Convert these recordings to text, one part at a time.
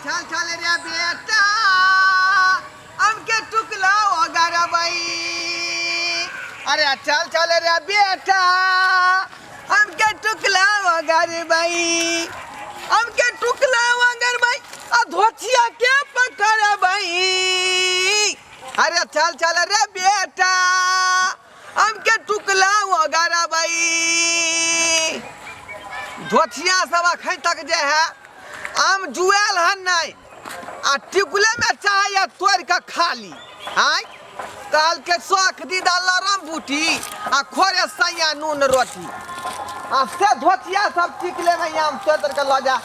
चल चल रे बेटा हमके टुकला अगर भाई अरे चल चल रे बेटा हमके टुकला अगर भाई हमके टुकला अगर भाई धोतिया के पकड़ भाई अरे चल चल रे बेटा हमके टुकला अगर भाई धोतिया सब अखन तक जे है आम जुएल है नहीं आ टिकुले में चाहे तोड़ के खा ली आय काल के शौक दीदा लरम बूटी आ खोरे सैया नून रोटी आ से धोतिया सब टिकुले में आम तोड़ के ल जा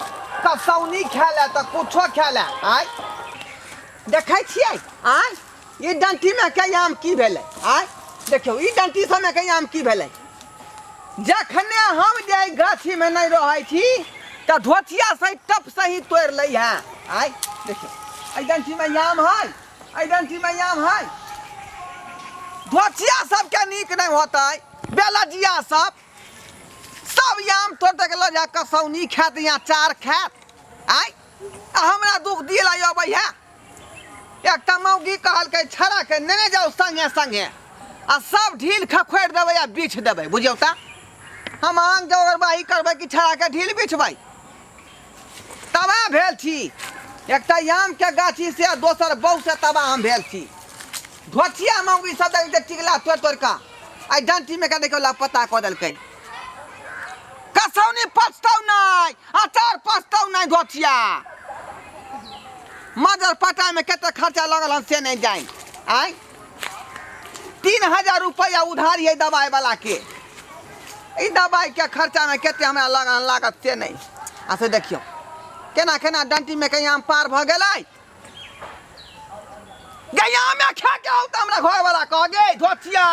कसौनी खा ले तो कुछो खा ले आय देखै छियै आय ई डंटी में के आम की भेलै आय देखियो ई डंटी सब में के आम की भेलै जखने हम जाय गाछी में नहीं रहै छी त धोतिया से टप सही तोड़ लै है आय देखियो आई डंटी में आम है आई डंटी में आम है धोतिया सब के नीक नहीं होतै बेलजिया सब आम तोड़ के ल जा कसौनी खात या चार खात आय हमरा दुख दिला अबै है एकटा मौगी कहल के छड़ा के नेने जाओ संगे संगे आ सब ढील खखोर देबै आ बीछ देबै बुझियौ त हम आंग जगरबाही करबै कि छड़ा के ढील बिछबै तबा भेल छी एकटा आम के गाछी से दोसर बहु से तबा हम भेल छी धोतिया मौगी सब दे टिकला तोड़ तोड़ का आई डंटी में का देखो लापता क देलकै कसौनी पछतौ नहीं अचार पछतौ नहीं धोतिया मजर पटाई में केते खर्चा लगल हम से नहीं जाई आय 3000 रुपया उधारी है दवाई वाला के ई दवाई के खर्चा में केते हमरा लागत से नहीं आ से देखियो केना केना डंटी में कहीं आम पार भ गेलै गैया में खा के आउ त हमरा घर वाला कह गे धोतिया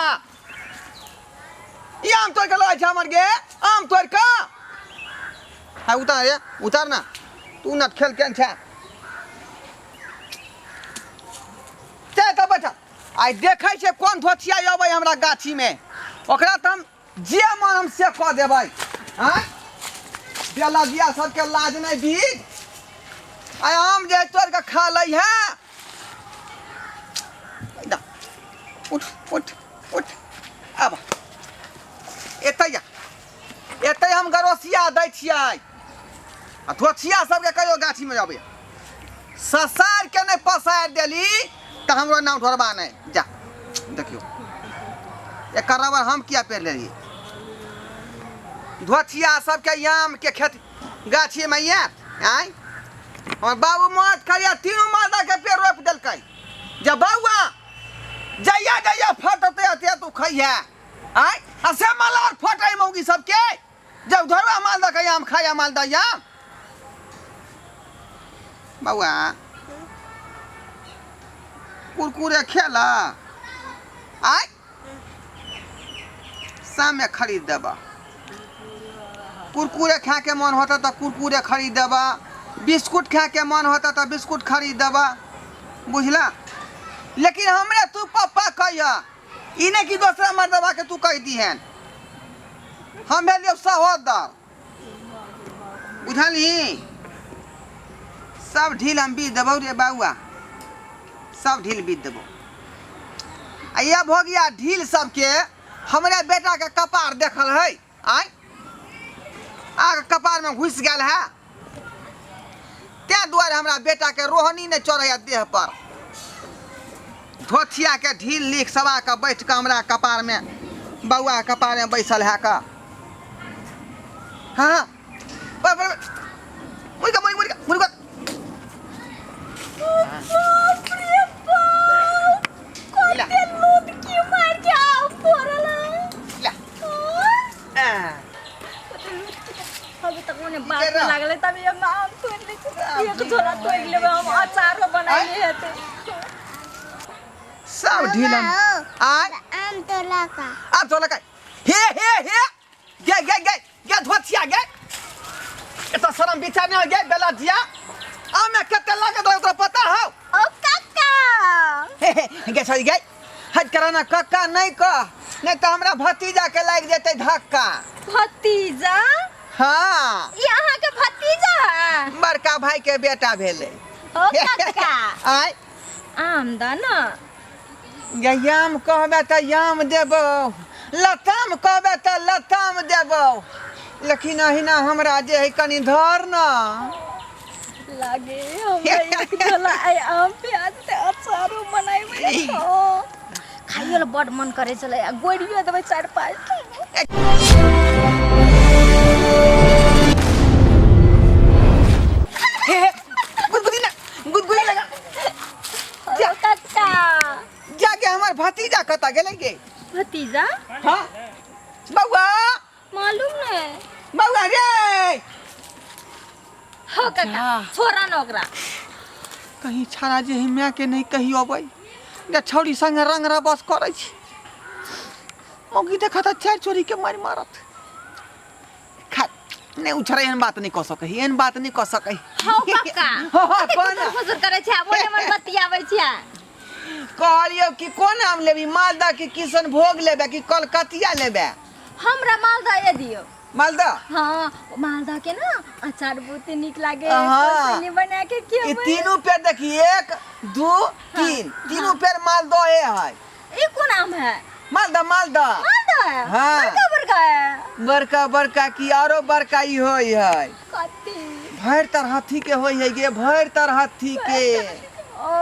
ई आम तोड़ के लय छ हमर गे आम तोड़ के हां उतार रे उतार ना तू न खेल केन छ ते त बैठा आई देखै छै कोन धोतिया अबै हमरा गाछी में ओकरा त हम जे मन हम से कह देबै हां बेलजिया सब के लाज नहीं दी आई आम जे तोड़ के खा लै है उठ उठ उठ अब एतै हम गरोसिया दै छियै आ धोतिया सबके कहियो गाछी में अबै ससार के नहीं पसार देली त हमरो नाम ढोरबा नहीं जा देखियो एकर रबर हम किया पेर लेली धोतिया सबके आम के खेत गाछी में आय और बाबू मौत करिया तीनों मादा के पेड़ रोप देलकै जब बउआ जइया जइया फटते अते तू खइया आय असे मालार फटाई मौगी सबके जब धरवा मालदा के आम खाया मालदा आम बउआ कुरकुरे खेला आय शाम में खरीद देबा कुरकुरे खा के मन होता तो कुरकुरे खरीद देबा बिस्कुट खा के मन होता तो बिस्कुट खरीद देबा बुझला लेकिन हमरे तू पापा कहिया ई नहीं कि दूसरा मर्दवा के तू कह दी है हम भेलियो सहोदर बुझली सब ढील हम बीत देबो रे बाबुआ सब ढील बीत देबो आ ये हो गया ढील सबके हमरे बेटा के कपार देखल है आय आग कपार में घुस गेल है ते दुआरे हमरा बेटा के रोहनी ने चढ़ैया देह पर धोतिया के ढील लिख सवा के बैठ के हमरा कपार में बउआ कपार में बैसल है का हां मुर्गा मुर्गा मुर्गा अभी तक मैंने बात लागले तभी हम आम तोड़ ले एक झोला तोड़ लेबे हम अचार बनाइले हेते सब ढीलम आम तोला का आम तोला का हे गे धोतिया गे एता शरम विचार नहीं गे बेलजिया आम में कते लागे दो तो पता हो ओ काका गे सही गे हट कराना काका नहीं कह नहीं तो हमरा भतीजा के लाग जेते धक्का भतीजा हाँ यहाँ के भतीजा बड़का भाई के बेटा भेले ओ काका आय आम द ना याम कहबे त याम देबो लताम कहबे त लताम देबो लेकिन अहिना हमरा जे है कनी धर ना लागे हमरा एक झोला आई आम प्याज ते अचारो बनाइबे हो खाइयो ल बड मन करे चले आ गोड़ियो देबे 4-5 गुदगुदी लगा ओ काका जाके हमार भतीजा कता गेले गे भतीजा हां बउआ मालूम ने बउआ रे हो काका छोरा न ओकरा कहीं छाड़ा जे हिम्या के नहीं कही अबै या छौरी संग रंगरा बस करै छी मौगी देखा त चार चोरी के मार मारत खा नहीं उछरे एहन बात नहीं क सकै एहन बात नहीं क सकै हो काका हो कोन फसर करे छै मोने मन बतियाबै छै कहलियो कि कोन आम लेबी मालदा की किशन भोग लेबे कि कलकतिया लेबे हमरा मालदा ये दियो मालदा हाँ मालदा के ना अचार बहुत निक लागे हाँ। कोसिनी बना के ये खियो तीनों पेड़ देखी 1 2 3 तीनों पेड़ मालदा है ये कौन आम है मालदा मालदा मालदा है हाँ। बड़का बड़का है बड़का बड़का की आरो बड़का ही होय है कति भर तर हाथी के होय है गे भर तर हाथी के ओ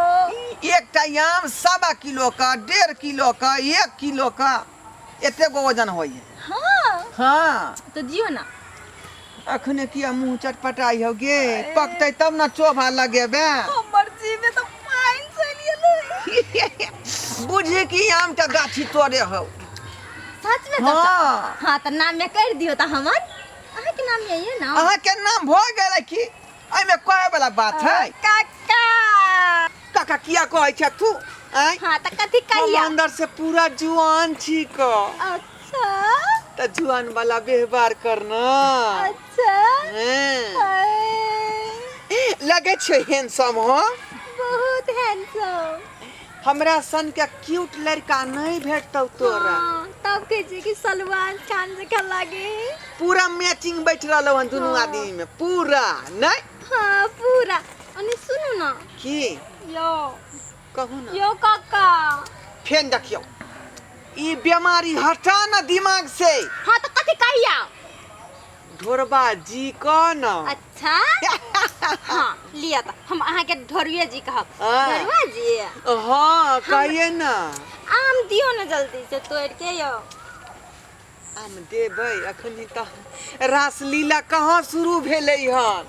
एकटा आम 1.25 किलो का 1.5 किलो का 1 किलो का एते गो वजन होय है हाँ हाँ तो दियो ना अखने किया मुंह चटपटाई हो गे पकते तब ना चोभा लगेबे हमर जी में तो पाइन चलिए बुझे कि आम का गाछी तोड़े हो सच में हाँ हाँ तो नाम में कर दियो त हमर अहाँ के नाम यही है ना अहाँ के नाम भ गेलै कि एहि में कहे वाला बात है काका काका किया कहै छै तू आय हाँ तो कथी हम कहिया अंदर से पूरा जुआन छी को अच्छा त जुआन वाला व्यवहार करना अच्छा हैं। हाय, लगे छै हैंडसम हो बहुत हैंडसम हमरा सन के क्यूट लड़का नहीं भेटतौ तोरा हाँ, तब कहे छै कि सलमान खान जका लागे पूरा मैचिंग बैठ रहलो हन दुनू हाँ। आदमी में पूरा नहीं हाँ पूरा अनि सुनु ना की यो कहू ना यो काका फेन देखियो ई बीमारी हटा ना दिमाग से हाँ तो कथी कहिया ढोरबा जी को ना अच्छा हाँ लिया था हम अहाँ के ढोरुए जी कहब हाँ। ढोरुआ जी हाँ कहिए ना आम दियो ना जल्दी से तोड़ के यो आम देबै अखनी त रासलीला कहाँ शुरू भेलै हन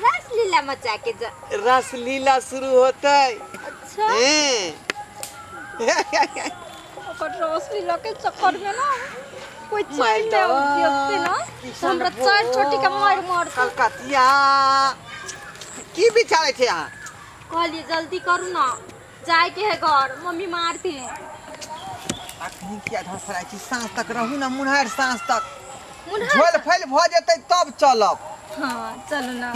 रस लीला मचा के जा रासलीला शुरू होतै अच्छा हैं। ओकर रस लीला के चक्कर में ना कोई चीज माय में गॉड। उपयोगते ना तो हमरा चार छोटी के मार मार कलकतिया की बिचारे थे यहाँ कहलिए जल्दी करू ना जाए के है घर मम्मी मारती है अखनी किया धसराय छी सांझ तक रहू ना मुनहर सांझ तक मुन्हा झोल फैल भ जेतै तब चलब हाँ चलो ना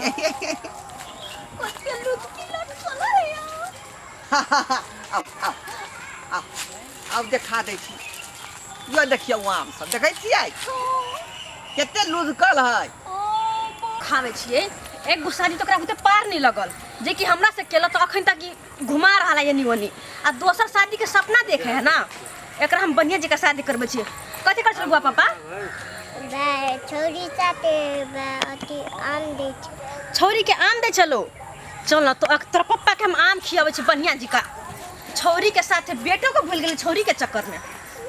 कते लूट की लट चला है यार अब देखा दै छी यो देखियौ आम सब देखै छियै कते लुधकल है खावे छिए एक गुसारी तो बुते पार नहीं लगल जे कि हमरा से केला तो अखन तक घुमा रहा है निवनी आ दोसर शादी के सपना देखे है ना एकरा हम बढ़िया जगह शादी करबे छिए कथि कर बुआ पापा छोरी साथे अति आम दे छौरी के आम दे चलो चल ना तो तोरा पप्पा के हम आम खियावे छी बढ़िया जगह छौरी के साथे बेटो को भूल गेल छौरी के चक्कर में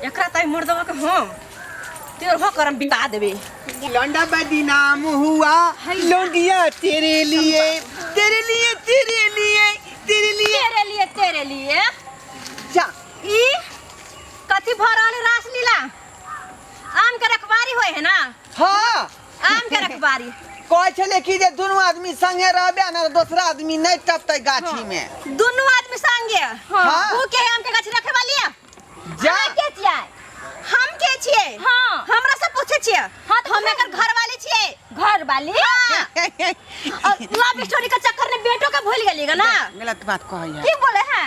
एकरा ताई मर्दवा के हम तेर हो करम बिता देबे लौंडा बदनाम हुआ लौंडिया तेरे लिए तेरे लिए तेरे लिए तेरे लिए तेरे लिए तेरे लिए जा ई कथि भरल रासलीला आम के रखवारी होय है ना हाँ आम के रखवारी कहै छले कि जे दुनू आदमी संगे रहबे ना दोसरा आदमी नहीं टपतै गाछी में दोनों आदमी संगे हाँ। ऊ के आम के गाछ रखे वाली है जा अहाँ के छियै हम के छियै हां हमरा से पूछे छियै हां तो हम एकर घर वाली छियै घर वाली हां लव स्टोरी के चक्कर में बेटो के भूल गेली ना गलत बात कहै है की बोले है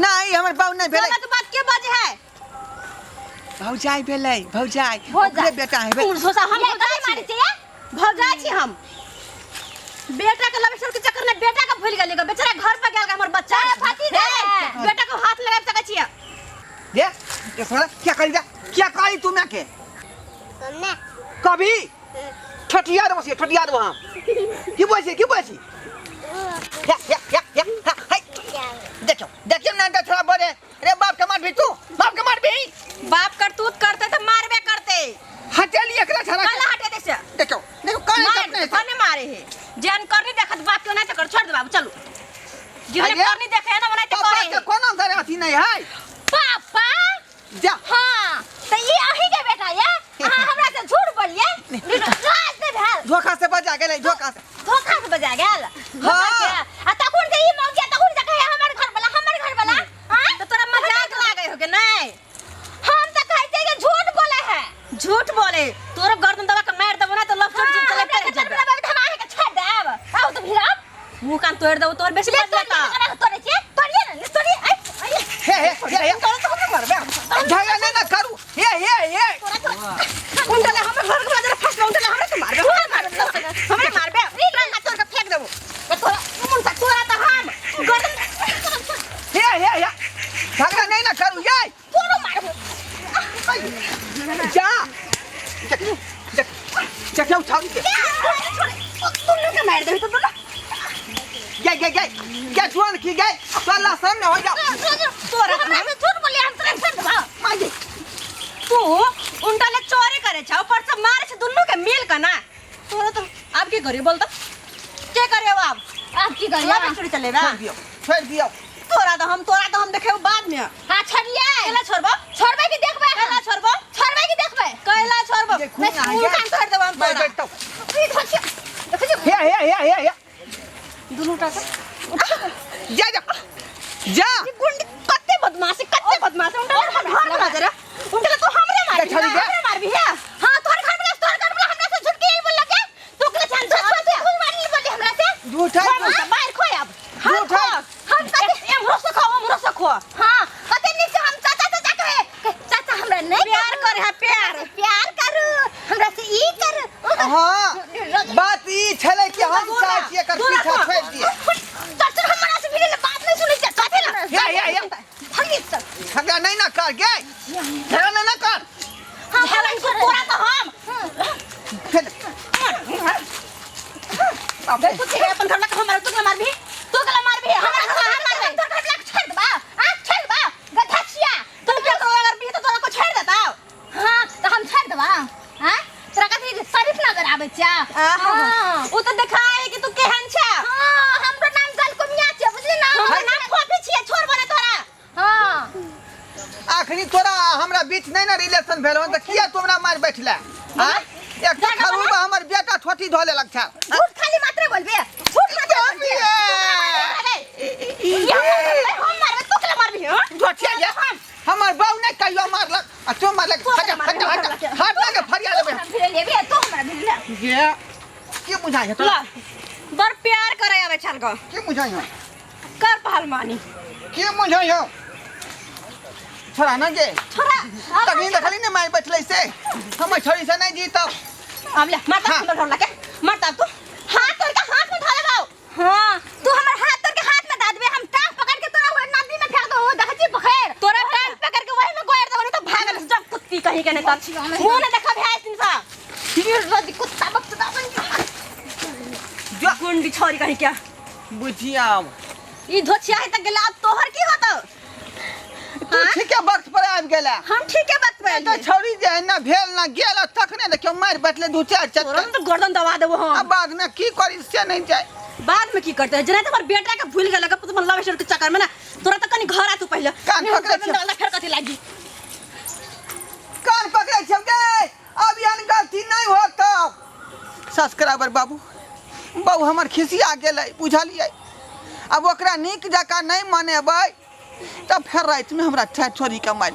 नहीं हमर बाबू नहीं भेलै गलत बात के बाजे है भौजाई भेलै भौजाई भौजाई। ओकरे बेटा है हम भौजाई मारी छियै भौजाई छी हम बेटा के लव स्टोरी के चक्कर में बेटा का भूल गेली बेचारा घर पे गेल हमर बच्चा बेटा को हाथ लगा सकै छियै ये साला क्या करी तू मैं के तुमने कभी ठठियार वहां की बोलছি देखियो ना थोड़ा बड़े रे बाप के मार भी बाप करतूत करते तो मारबे करते हटेली एकला छरा कला हटे दे से देखो काहे अपने कने मारे है जन करनी देखत बाप क्यों नहीं कर छोड़ दे बाबू चलो जिने करनी देखे है ना बनाई तो करे पापा कोनो करे अथी नहीं है पापा जा हां तो ये अही के बेटा ये हमरा से झूठ बोलिए राज दे भेल धोखा से बजा गेलै धोखा से बजा गेल हां आ तकुन के ई मौके तकुन जके हमर घर वाला हां तो तोरा मजाक लागे हो के नहीं हम तो कहते कि झूठ बोले है झूठ बोले तोरा गर्दन दबा के मार देबो ना तो लफड़ चले पे जब हम आके के छाड़ देब आओ तो भिरा मुंह कान तोड़ देबो तोर बेसी बात लेता तोरे छे तोड़िए ना तोड़िए हे तोरा तो हम मारबे झगड़ा नहीं ना करू हे उंडले हम घर के बाजार फंस उंडले हमरा तो मारबे हमरा मारबे ई ना तोर के फेंक देबो तोरा मुंह से तोरा तो हम गर्दन हे झगड़ा नहीं ना करू ये तोरो मारबो जा क्या उठा के तुम लोग मार दे तो बोलो क्या छोड़ की गए साला सामने हो जा तोरा हम झूठ बोले हम तोरा छड़ दबा मार दे तू उनका ले चोरी करे छ ऊपर से मारे छ दोनों के मिल का ना तोरा तो आप की करियो बोल तो क्या करे हो आप की करियो आप चोरी चले ना छोड़ दियो तोरा तो हम देखे बाद में हां छोड़िए केला छोड़बे की देखबे केला छोड़बे की देखबे केला छोड़बो मैं स्कूल काम कर देबो हम तोरा बैठो देखो हे दोनों टाका जा गुंड कत्ते बदमाश उनका हम जरा उनका तो हमरे मार भी है हां तोर घर में हमरा से झुटके ही बोल लगे तो के जान से खूब मारली बोली हमरा से झूठा बाहर खो अब हम कते खो हां कते नीचे हम चाचा कहे हमरा नहीं प्यार करे है प्यार करू हमरा से ई कर हां बात ई छले कि हम चाहे छिए कर पीछा छोड़ दिए चाचा हमरा से मिले बात नहीं सुनी चाचा ना या भागी चल झगड़ा नहीं ना कर गे झगड़ा ना कर हां तोरा तो हम अबे तू के अपन घर में हमारा तू मार भी हमरा मार दे तो घर में छेड़ दबा गधछिया तुम क्या तो अगर भी तो तोरा को छेड़ देता हां तो हम छेड़ दबा हां तोरा कथि शरीफ नजर आबै छ हां ओ तो देखाए कि तू केहन छ हां हमरो नाम गलकुमिया छ बुझली ना हमर नाम खोपी छिए छोड़ बने तोरा हां आखिरी तोरा हमरा बीच नहीं ना रिलेशन भेल त किया तोरा मार बैठला हां एक खरूबा हमर बेटा ठोठी धोले लग छ झूठ खाली मात्र बोलबे झूठ मत बोलबे हम मारबे तो के मारबी हां ठोठिया जे हमर बाऊ ने कहियो मारलक आ तो मारलक हट लगे फरिया लेबे फिर लेबे तो हमरा भिले ये के बुझाय है तोरा बर प्यार करे आवे छन को के बुझाय है कर पहल मानी के बुझाय है छोरा ना गे छोरा तभी देखली ने मार बैठले से हम छोरी से नहीं जीतब अब ले मारता सुंदर ढोल लगे मारता तू हाथ तोड़ के हाथ में धो लगाओ हां तू हमर हाथ तोड़ के हाथ में दा देबे हम टांग पकड़ के तोरा वो नदी में फेंक दो देखछि पखेर तोरा टांग पकड़ के वही में गोयर देबो तो भागल जब कुत्ती कही के ने त मुंह ने देखा भैंस दिन सा फिर रोज कुत्ता बकता बन जो गुंडी छोरी कही क्या बुझिया ई धोछिया है त गेला तोहर की होतो तू ठीक है वक्त पर आब गेला हम ठीक है वक्त पे तो छोरी जे है ना भेल ना गेल तखने देखियो मार बैठले दू चार चक्कर तोरा तो गर्दन दबा देबो हम अब बाद में की करी से नहीं जाए बाद में की करते है जना तुम्हार बेटा के भूल गेल तुम लव स्टोरी के चक्कर में ना तोरा त कनी घर आ तू पहले कान पकड़े छ डाला फेर कथि लागी कान पकड़े छ गे अब यान गलती नहीं होत सब्सक्राइबर बाबू हमर खिसिया गेलै बुझलियै अब ओकरा नीक जका नहीं मानेबै तब फिर रात में हमरा छोरी का मार